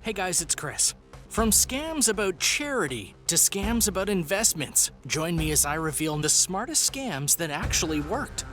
Hey guys, it's Chris. From scams about charity to scams about investments, join me as I reveal the smartest scams that actually worked.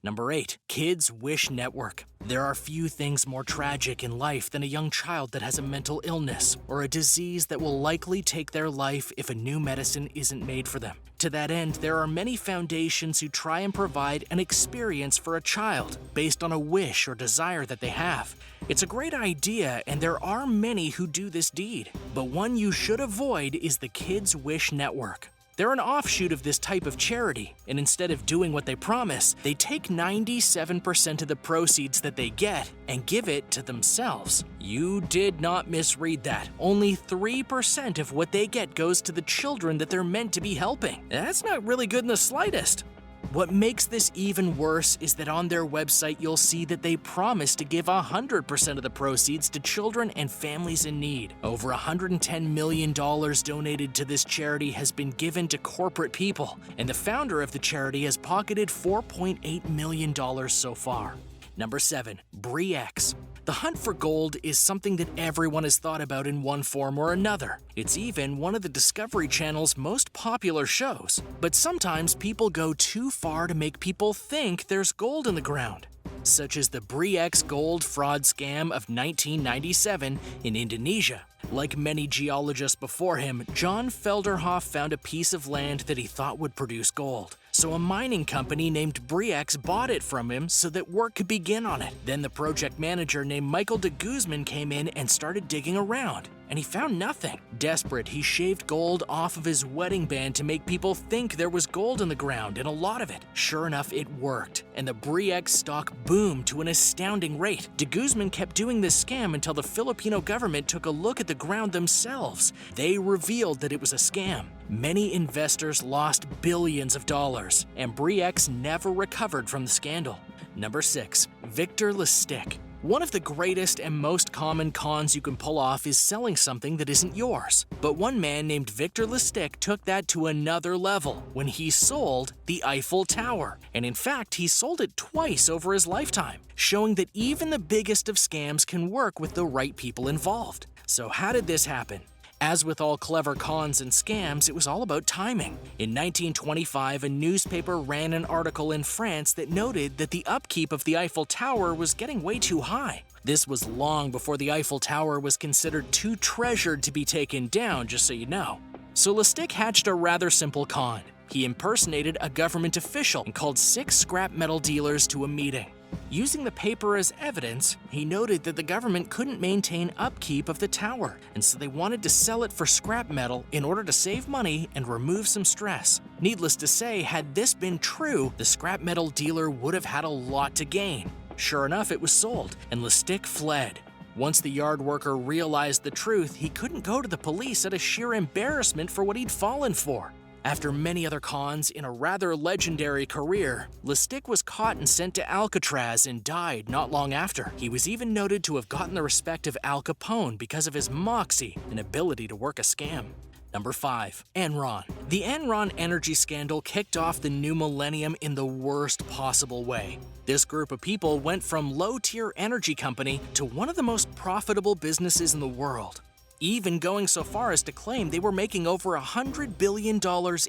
Number 8. Kids Wish Network. There are few things more tragic in life than a young child that has a mental illness or a disease that will likely take their life if a new medicine isn't made for them. To that end, there are many foundations who try and provide an experience for a child based on a wish or desire that they have. It's a great idea, and there are many who do this deed, but one you should avoid is the Kids Wish Network. They're an offshoot of this type of charity, and instead of doing what they promise, they take 97% of the proceeds that they get and give it to themselves. You did not misread that. Only 3% of what they get goes to the children that they're meant to be helping. That's not really good in the slightest. What makes this even worse is that on their website you'll see that they promise to give 100% of the proceeds to children and families in need. Over $110 million donated to this charity has been given to corporate people, and the founder of the charity has pocketed $4.8 million so far. Number 7. Brex. The hunt for gold is something that everyone has thought about in one form or another. It's even one of the Discovery Channel's most popular shows. But sometimes people go too far to make people think there's gold in the ground, such as the Brex gold fraud scam of 1997 in Indonesia. Like many geologists before him, John Felderhoff found a piece of land that he thought would produce gold. So a mining company named Brex bought it from him so that work could begin on it. Then the project manager named Michael de Guzman came in and started digging around, and he found nothing. Desperate, he shaved gold off of his wedding band to make people think there was gold in the ground, and a lot of it. Sure enough, it worked, and the Brex stock boomed to an astounding rate. De Guzman kept doing this scam until the Filipino government took a look at the ground themselves. They revealed that it was a scam. Many investors lost billions of dollars, and Brex never recovered from the scandal. Number 6. Victor Lustig. One of the greatest and most common cons you can pull off is selling something that isn't yours. But one man named Victor Lustig took that to another level when he sold the Eiffel Tower. And in fact, he sold it twice over his lifetime, showing that even the biggest of scams can work with the right people involved. So how did this happen? As with all clever cons and scams, it was all about timing. In 1925, a newspaper ran an article in France that noted that the upkeep of the Eiffel Tower was getting way too high. This was long before the Eiffel Tower was considered too treasured to be taken down, just so you know. So Lustig hatched a rather simple con. He impersonated a government official and called 6 scrap metal dealers to a meeting. Using the paper as evidence, he noted that the government couldn't maintain upkeep of the tower, and so they wanted to sell it for scrap metal in order to save money and remove some stress. Needless to say, had this been true, the scrap metal dealer would have had a lot to gain. Sure enough, it was sold, and Lustig fled. Once the yard worker realized the truth, he couldn't go to the police out of sheer embarrassment for what he'd fallen for. After many other cons in a rather legendary career, Lustig was caught and sent to Alcatraz and died not long after. He was even noted to have gotten the respect of Al Capone because of his moxie and ability to work a scam. Number 5. Enron. The Enron energy scandal kicked off the new millennium in the worst possible way. This group of people went from low-tier energy company to one of the most profitable businesses in the world, even going so far as to claim they were making over $100 billion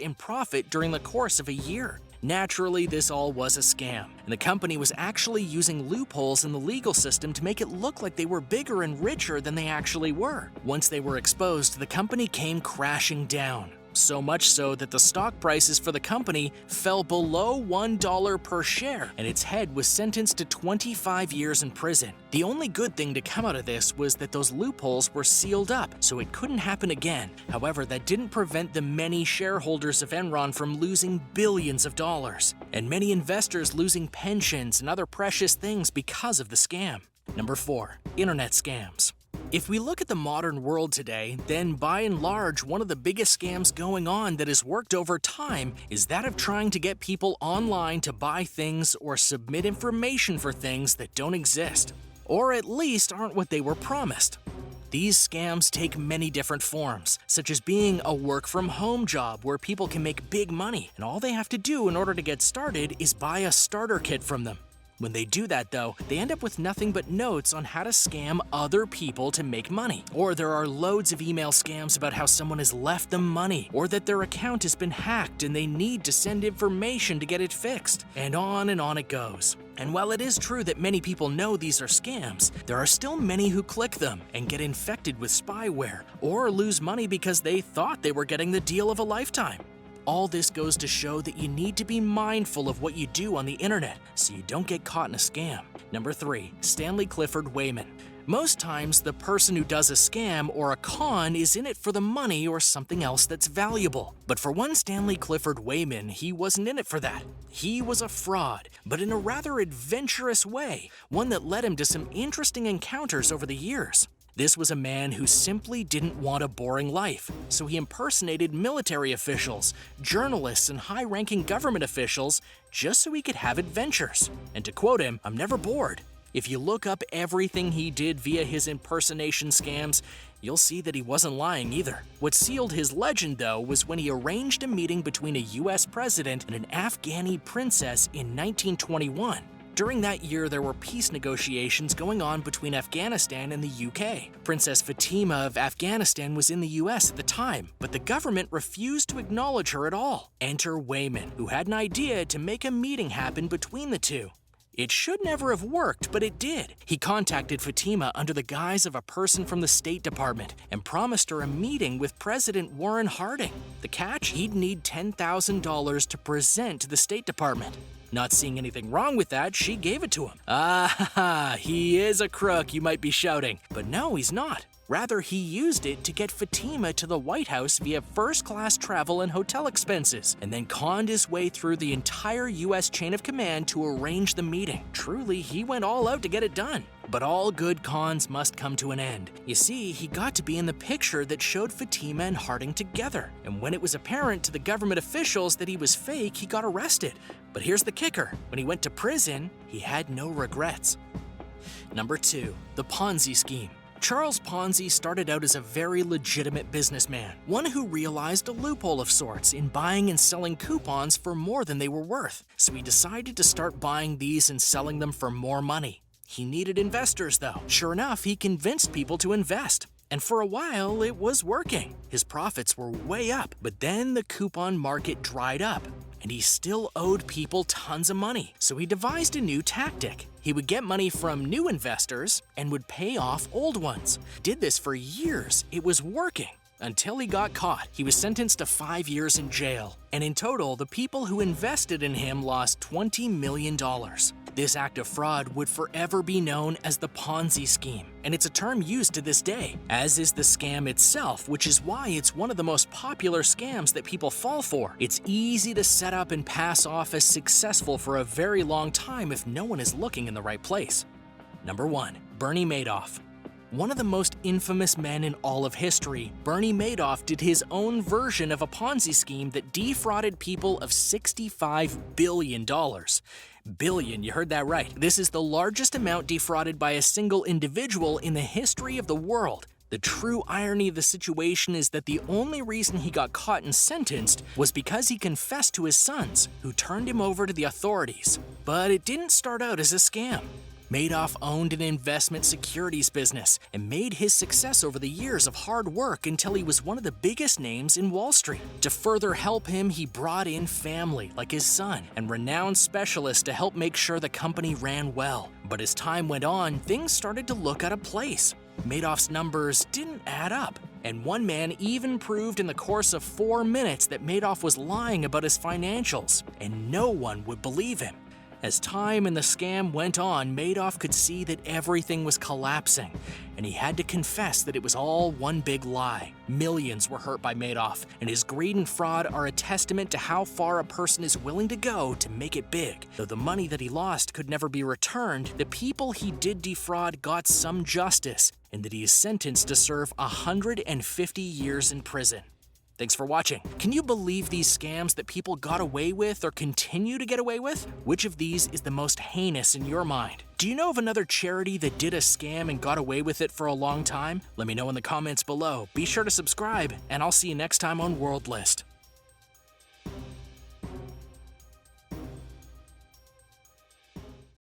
in profit during the course of a year. Naturally, this all was a scam, and the company was actually using loopholes in the legal system to make it look like they were bigger and richer than they actually were. Once they were exposed, the company came crashing down. So much so that the stock prices for the company fell below $1 per share, and its head was sentenced to 25 years in prison. The only good thing to come out of this was that those loopholes were sealed up, so it couldn't happen again. However, that didn't prevent the many shareholders of Enron from losing billions of dollars, and many investors losing pensions and other precious things because of the scam. Number 4. Internet scams. If we look at the modern world today, then by and large, one of the biggest scams going on that has worked over time is that of trying to get people online to buy things or submit information for things that don't exist, or at least aren't what they were promised. These scams take many different forms, such as being a work-from-home job where people can make big money, and all they have to do in order to get started is buy a starter kit from them. When they do that, though, they end up with nothing but notes on how to scam other people to make money. Or there are loads of email scams about how someone has left them money, or that their account has been hacked and they need to send information to get it fixed. And on it goes. And while it is true that many people know these are scams, there are still many who click them and get infected with spyware, or lose money because they thought they were getting the deal of a lifetime. All this goes to show that you need to be mindful of what you do on the internet so you don't get caught in a scam. Number 3. Stanley Clifford Wayman. Most times, the person who does a scam or a con is in it for the money or something else that's valuable. But for one Stanley Clifford Wayman, he wasn't in it for that. He was a fraud, but in a rather adventurous way, one that led him to some interesting encounters over the years. This was a man who simply didn't want a boring life, so he impersonated military officials, journalists, and high-ranking government officials just so he could have adventures. And to quote him, "I'm never bored." If you look up everything he did via his impersonation scams, you'll see that he wasn't lying either. What sealed his legend, though, was when he arranged a meeting between a US president and an Afghani princess in 1921. During that year, there were peace negotiations going on between Afghanistan and the UK. Princess Fatima of Afghanistan was in the US at the time, but the government refused to acknowledge her at all. Enter Wayman, who had an idea to make a meeting happen between the two. It should never have worked, but it did. He contacted Fatima under the guise of a person from the State Department and promised her a meeting with President Warren Harding. The catch? He'd need $10,000 to present to the State Department. Not seeing anything wrong with that, she gave it to him. He is a crook, you might be shouting. But no, he's not. Rather, he used it to get Fatima to the White House via first-class travel and hotel expenses, and then conned his way through the entire US chain of command to arrange the meeting. Truly, he went all out to get it done. But all good cons must come to an end. You see, he got to be in the picture that showed Fatima and Harding together, and when it was apparent to the government officials that he was fake, he got arrested. But here's the kicker. When he went to prison, he had no regrets. Number 2. The Ponzi scheme. Charles Ponzi started out as a very legitimate businessman, one who realized a loophole of sorts in buying and selling coupons for more than they were worth. So he decided to start buying these and selling them for more money. He needed investors, though. Sure enough, he convinced people to invest. And for a while, it was working. His profits were way up, but then the coupon market dried up, and he still owed people tons of money. So he devised a new tactic. He would get money from new investors and would pay off old ones. Did this for years. It was working. Until he got caught. He was sentenced to 5 years in jail. And in total, the people who invested in him lost $20 million. This act of fraud would forever be known as the Ponzi scheme, and it's a term used to this day, as is the scam itself, which is why it's one of the most popular scams that people fall for. It's easy to set up and pass off as successful for a very long time if no one is looking in the right place. Number 1. Bernie Madoff. One of the most infamous men in all of history, Bernie Madoff did his own version of a Ponzi scheme that defrauded people of $65 billion. Billion, you heard that right. This is the largest amount defrauded by a single individual in the history of the world. The true irony of the situation is that the only reason he got caught and sentenced was because he confessed to his sons, who turned him over to the authorities. But it didn't start out as a scam. Madoff owned an investment securities business and made his success over the years of hard work until he was one of the biggest names in Wall Street. To further help him, he brought in family, like his son, and renowned specialists to help make sure the company ran well. But as time went on, things started to look out of place. Madoff's numbers didn't add up, and one man even proved in the course of 4 minutes that Madoff was lying about his financials, and no one would believe him. As time and the scam went on, Madoff could see that everything was collapsing, and he had to confess that it was all one big lie. Millions were hurt by Madoff, and his greed and fraud are a testament to how far a person is willing to go to make it big. Though the money that he lost could never be returned, the people he did defraud got some justice, and that he is sentenced to serve 150 years in prison. Thanks for watching. Can you believe these scams that people got away with or continue to get away with? Which of these is the most heinous in your mind? Do you know of another charity that did a scam and got away with it for a long time? Let me know in the comments below. Be sure to subscribe, and I'll see you next time on World List.